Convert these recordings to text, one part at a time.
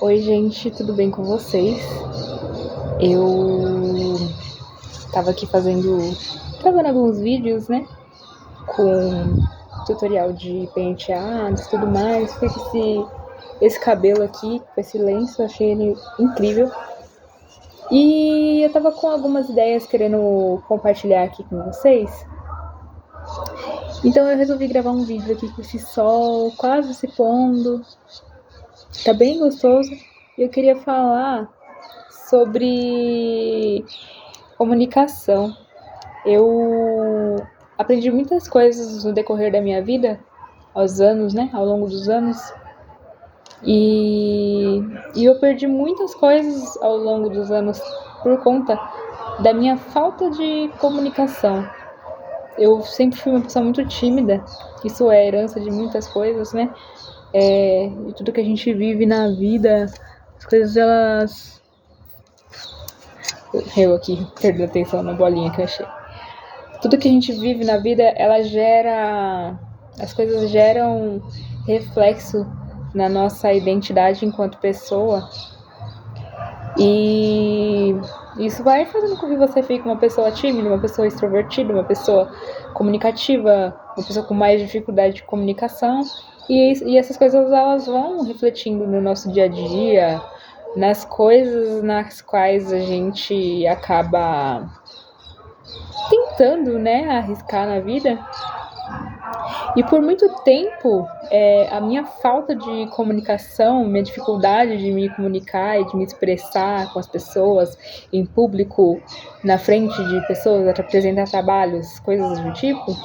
Oi, gente, tudo bem com vocês? Eu tava aqui gravando alguns vídeos, né? Com tutorial de penteados e tudo mais. Fiz esse cabelo aqui, com esse lenço, achei ele incrível. E eu tava com algumas ideias querendo compartilhar aqui com vocês. Então eu resolvi gravar um vídeo aqui com esse sol quase se pondo. Tá bem gostoso. E eu queria falar sobre comunicação. Eu aprendi muitas coisas no decorrer da minha vida, ao longo dos anos. E eu perdi muitas coisas ao longo dos anos por conta da minha falta de comunicação. Eu sempre fui uma pessoa muito tímida, isso é herança de muitas coisas, né? De tudo que a gente vive na vida, as coisas elas... Eu aqui, perdendo atenção na bolinha que eu achei. Tudo que a gente vive na vida, as coisas geram reflexo na nossa identidade enquanto pessoa. E isso vai fazendo com que você fique uma pessoa tímida, uma pessoa extrovertida, uma pessoa comunicativa, uma pessoa com mais dificuldade de comunicação. E essas coisas elas vão refletindo no nosso dia a dia, nas coisas nas quais a gente acaba tentando, né, arriscar na vida. E por muito tempo, a minha falta de comunicação, minha dificuldade de me comunicar e de me expressar com as pessoas em público, na frente de pessoas, apresentar trabalhos, coisas do tipo,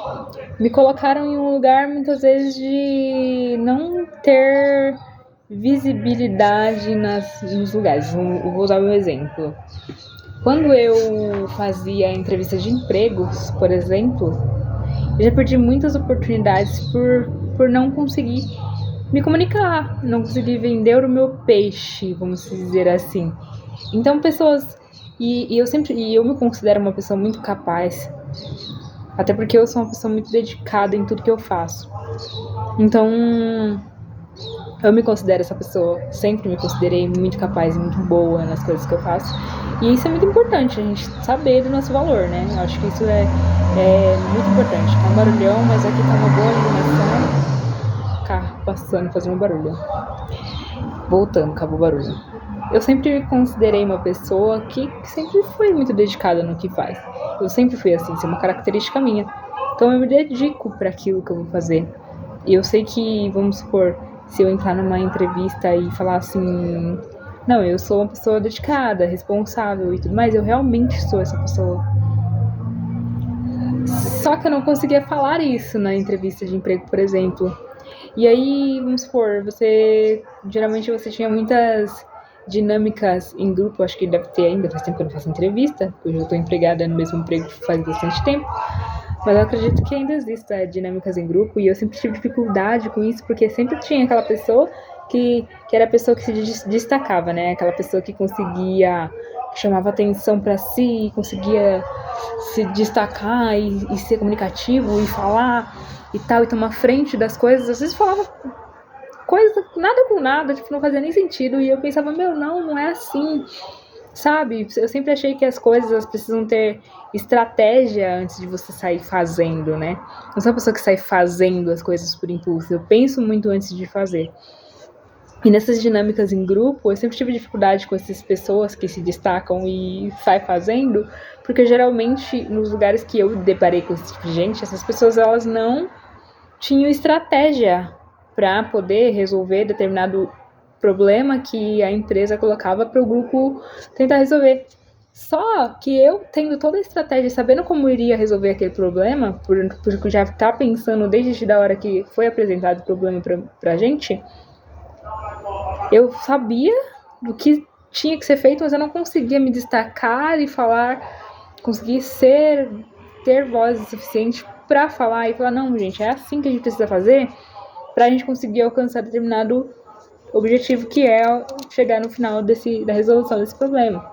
me colocaram em um lugar muitas vezes de não ter visibilidade nos lugares. Eu vou usar um exemplo. Quando eu fazia entrevistas de empregos, por exemplo, eu já perdi muitas oportunidades por não conseguir me comunicar, não conseguir vender o meu peixe, vamos dizer assim. Então, pessoas... E eu me considero uma pessoa muito capaz, até porque eu sou uma pessoa muito dedicada em tudo que eu faço. Então, eu me considero essa pessoa, sempre me considerei muito capaz e muito boa nas coisas que eu faço. E isso é muito importante, a gente saber do nosso valor, né? Eu acho que isso é muito importante. Tá um barulhão, mas aqui tá uma boa iluminação. Carro passando, fazendo barulho. Voltando, acabou o barulho. Eu sempre me considerei uma pessoa que sempre foi muito dedicada no que faz. Eu sempre fui assim, isso é uma característica minha. Então eu me dedico para aquilo que eu vou fazer. E eu sei que, vamos supor, se eu entrar numa entrevista e falar assim... Não, eu sou uma pessoa dedicada, responsável e tudo mais, eu realmente sou essa pessoa. Só que eu não conseguia falar isso na entrevista de emprego, por exemplo. E aí, vamos supor, geralmente você tinha muitas dinâmicas em grupo, acho que deve ter ainda, faz tempo que eu não faço entrevista, porque eu já estou empregada no mesmo emprego faz bastante tempo. Mas eu acredito que ainda exista dinâmicas em grupo, e eu sempre tive dificuldade com isso, porque sempre tinha aquela pessoa que era a pessoa que se destacava, né? Aquela pessoa que conseguia, que chamava atenção para si, conseguia se destacar e ser comunicativo e falar e tal, e tomar frente das coisas. Às vezes falava coisa nada com nada, tipo, não fazia nem sentido, e eu pensava, não é assim, sabe? Eu sempre achei que as coisas precisam ter estratégia antes de você sair fazendo, né? Não sou uma pessoa que sai fazendo as coisas por impulso, eu penso muito antes de fazer. E nessas dinâmicas em grupo, eu sempre tive dificuldade com essas pessoas que se destacam e sai fazendo, porque geralmente nos lugares que eu deparei com esse tipo de gente, essas pessoas elas não tinham estratégia para poder resolver determinado problema que a empresa colocava para o grupo tentar resolver. Só que eu, tendo toda a estratégia, sabendo como iria resolver aquele problema, por já estar pensando desde da hora que foi apresentado o problema pra gente, eu sabia do que tinha que ser feito, mas eu não conseguia me destacar e falar, conseguir ter voz suficiente para falar e falar, não, gente, é assim que a gente precisa fazer pra gente conseguir alcançar determinado objetivo, que é chegar no final da resolução desse problema.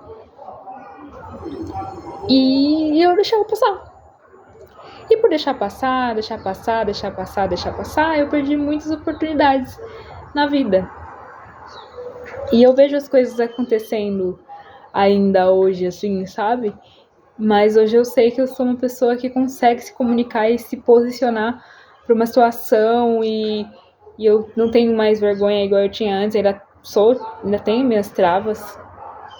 E eu deixava passar. E por deixar passar, eu perdi muitas oportunidades na vida. E eu vejo as coisas acontecendo ainda hoje, assim, sabe? Mas hoje eu sei que eu sou uma pessoa que consegue se comunicar e se posicionar para uma situação e eu não tenho mais vergonha igual eu tinha antes, ainda tenho minhas travas,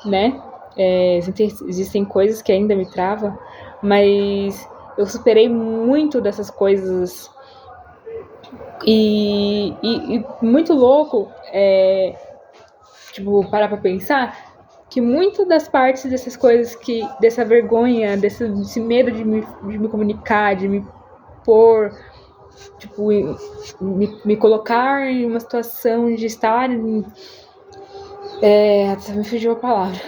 né? Existem coisas que ainda me travam, mas eu superei muito dessas coisas e muito louco, tipo, parar pra pensar que muito das partes dessas coisas, dessa vergonha, desse medo de me comunicar, de me pôr, tipo, me colocar em uma situação de estar até me fugiu a palavra.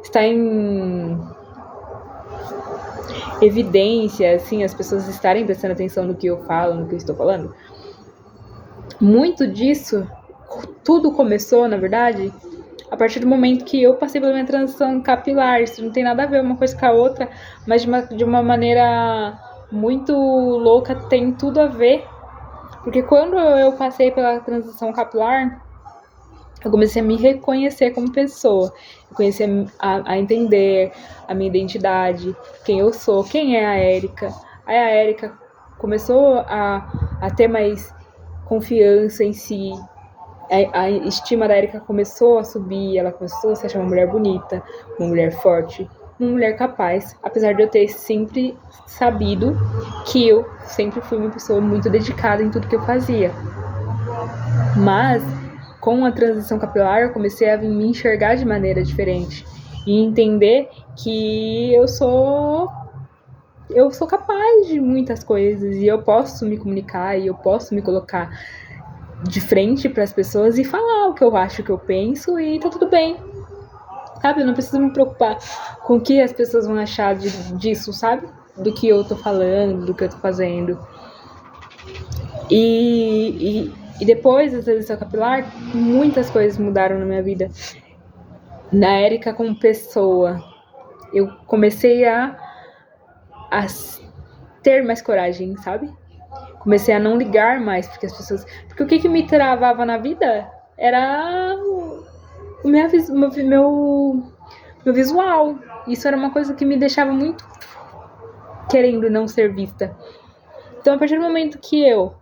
Estar em evidência, assim, as pessoas estarem prestando atenção no que eu falo, no que eu estou falando. Muito disso, tudo começou, na verdade, a partir do momento que eu passei pela minha transição capilar. Isso não tem nada a ver uma coisa com a outra, mas de uma maneira muito louca tem tudo a ver. Porque quando eu passei pela transição capilar, eu comecei a me reconhecer como pessoa. Eu comecei a entender a minha identidade, quem eu sou, quem é a Érica. Aí a Érica começou a ter mais confiança em si. A estima da Érica começou a subir, ela começou a se achar uma mulher bonita, uma mulher forte, uma mulher capaz, apesar de eu ter sempre sabido que eu sempre fui uma pessoa muito dedicada em tudo que eu fazia. Mas com a transição capilar eu comecei a me enxergar de maneira diferente e entender que eu sou capaz de muitas coisas e eu posso me comunicar e eu posso me colocar de frente para as pessoas e falar o que eu acho, o que eu penso, e tá tudo bem, sabe? Eu não preciso me preocupar com o que as pessoas vão achar disso, sabe? Do que eu tô falando, do que eu tô fazendo. E depois da transição capilar, muitas coisas mudaram na minha vida. Na Érica como pessoa, eu comecei a ter mais coragem, sabe? Comecei a não ligar mais porque as pessoas... Porque o que me travava na vida era o meu visual. Isso era uma coisa que me deixava muito querendo não ser vista. Então, a partir do momento que eu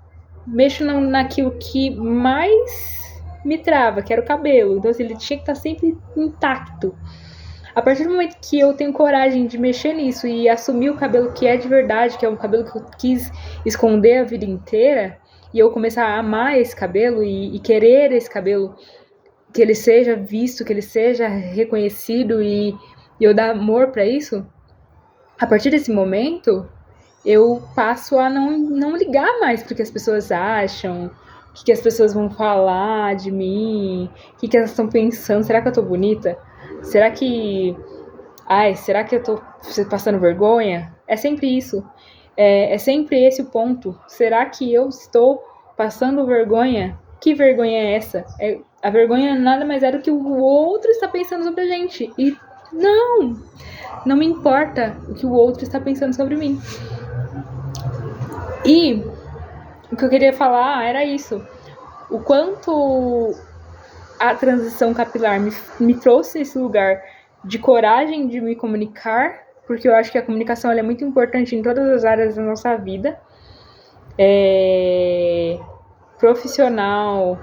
mexo naquilo que mais me trava, que era o cabelo, então assim, ele tinha que estar sempre intacto. A partir do momento que eu tenho coragem de mexer nisso e assumir o cabelo que é de verdade, que é um cabelo que eu quis esconder a vida inteira, e eu começar a amar esse cabelo e querer esse cabelo, que ele seja visto, que ele seja reconhecido e eu dar amor para isso, a partir desse momento, eu passo a não ligar mais pro que as pessoas acham, o que as pessoas vão falar de mim, o que elas estão pensando, será que eu tô bonita? Será que eu tô passando vergonha? É sempre isso. É sempre esse o ponto. Será que eu estou passando vergonha? Que vergonha é essa? A vergonha nada mais é do que o outro está pensando sobre a gente. E não me importa o que o outro está pensando sobre mim. E o que eu queria falar era isso. O quanto a transição capilar me trouxe esse lugar de coragem de me comunicar, porque eu acho que a comunicação ela é muito importante em todas as áreas da nossa vida. Profissional,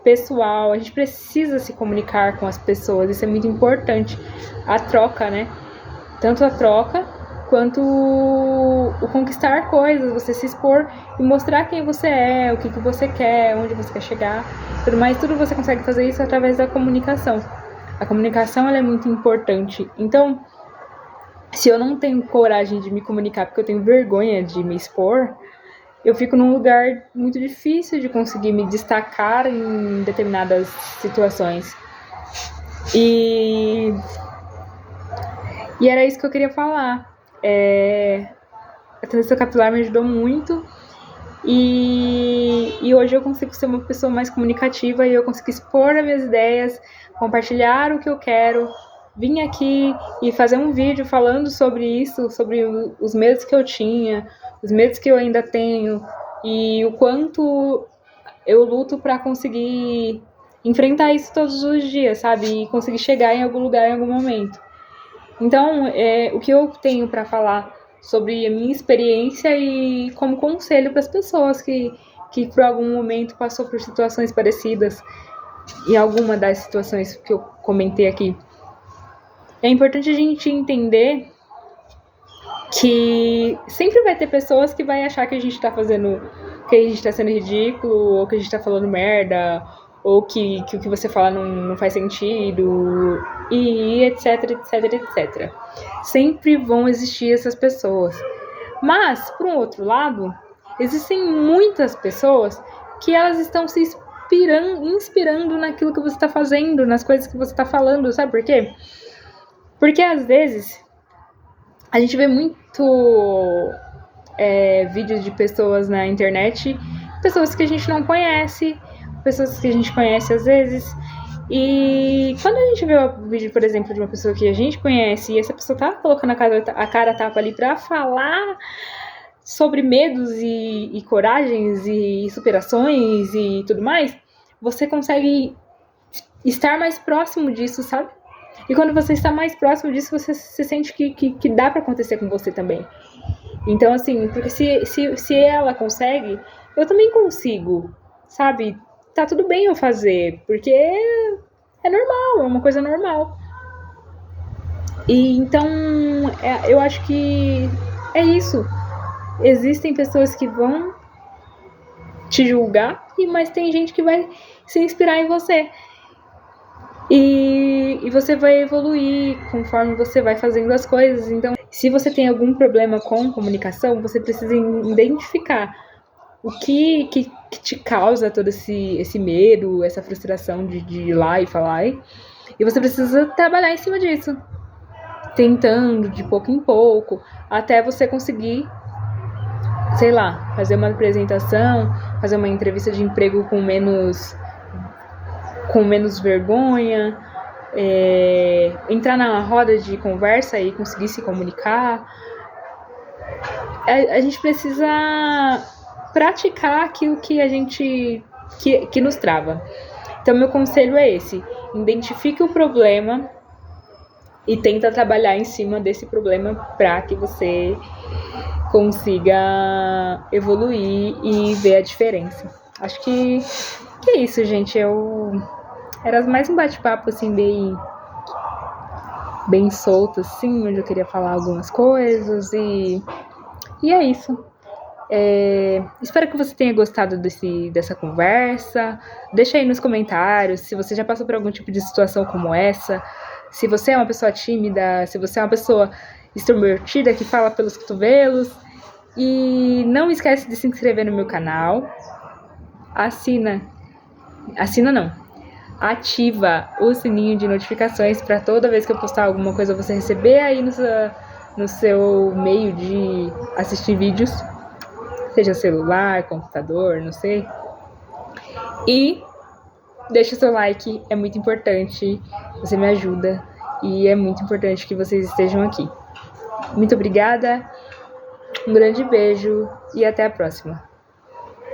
pessoal, a gente precisa se comunicar com as pessoas, isso é muito importante. A troca, né? Tanto a troca quanto o conquistar coisas, você se expor e mostrar quem você é, o que você quer, onde você quer chegar, tudo mais, tudo você consegue fazer isso através da comunicação. A comunicação ela é muito importante. Então, se eu não tenho coragem de me comunicar porque eu tenho vergonha de me expor, eu fico num lugar muito difícil de conseguir me destacar em determinadas situações. E era isso que eu queria falar. A transição capilar me ajudou muito e hoje eu consigo ser uma pessoa mais comunicativa e eu consigo expor as minhas ideias, compartilhar o que eu quero, vir aqui e fazer um vídeo falando sobre isso, sobre os medos que eu tinha, os medos que eu ainda tenho e o quanto eu luto para conseguir enfrentar isso todos os dias, sabe? E conseguir chegar em algum lugar em algum momento. Então, o que eu tenho para falar sobre a minha experiência e como conselho para as pessoas que por algum momento passou por situações parecidas, em alguma das situações que eu comentei aqui. É importante a gente entender que sempre vai ter pessoas que vai achar que a gente tá fazendo, que a gente tá sendo ridículo, ou que a gente tá falando merda, ou que o que você fala não faz sentido, e etc, etc, etc. Sempre vão existir essas pessoas. Mas, por um outro lado, existem muitas pessoas que elas estão se inspirando naquilo que você está fazendo, nas coisas que você está falando, sabe por quê? Porque às vezes a gente vê muito vídeos de pessoas na internet, pessoas que a gente não conhece, pessoas que a gente conhece às vezes, e quando a gente vê o vídeo, por exemplo, de uma pessoa que a gente conhece e essa pessoa tá colocando a cara a tapa ali pra falar sobre medos e coragens e superações e tudo mais, você consegue estar mais próximo disso, sabe? E quando você está mais próximo disso, você se sente que dá pra acontecer com você também. Então, assim, porque se ela consegue, eu também consigo, sabe? Tá tudo bem eu fazer, porque é normal, é uma coisa normal. E então, eu acho que é isso. Existem pessoas que vão te julgar, mas tem gente que vai se inspirar em você. E você vai evoluir conforme você vai fazendo as coisas. Então, se você tem algum problema com comunicação, você precisa identificar o que te causa todo esse medo, essa frustração de ir lá e falar. E você precisa trabalhar em cima disso. Tentando de pouco em pouco, até você conseguir, sei lá, fazer uma apresentação, fazer uma entrevista de emprego com menos vergonha, entrar na roda de conversa e conseguir se comunicar. A gente precisa praticar aquilo que a gente que nos trava. Então, meu conselho é esse: identifique o problema e tenta trabalhar em cima desse problema para que você consiga evoluir e ver a diferença. Acho que é isso, gente. Era mais um bate-papo assim bem solto, assim, onde eu queria falar algumas coisas e é isso. Espero que você tenha gostado dessa conversa. Deixa aí nos comentários se você já passou por algum tipo de situação como essa, se você é uma pessoa tímida, se você é uma pessoa extrovertida que fala pelos cotovelos. E não esquece de se inscrever no meu canal. Ativa o sininho de notificações para toda vez que eu postar alguma coisa você receber aí no seu meio de assistir vídeos, seja celular, computador, não sei. E deixa o seu like, é muito importante, você me ajuda e é muito importante que vocês estejam aqui. Muito obrigada, um grande beijo e até a próxima.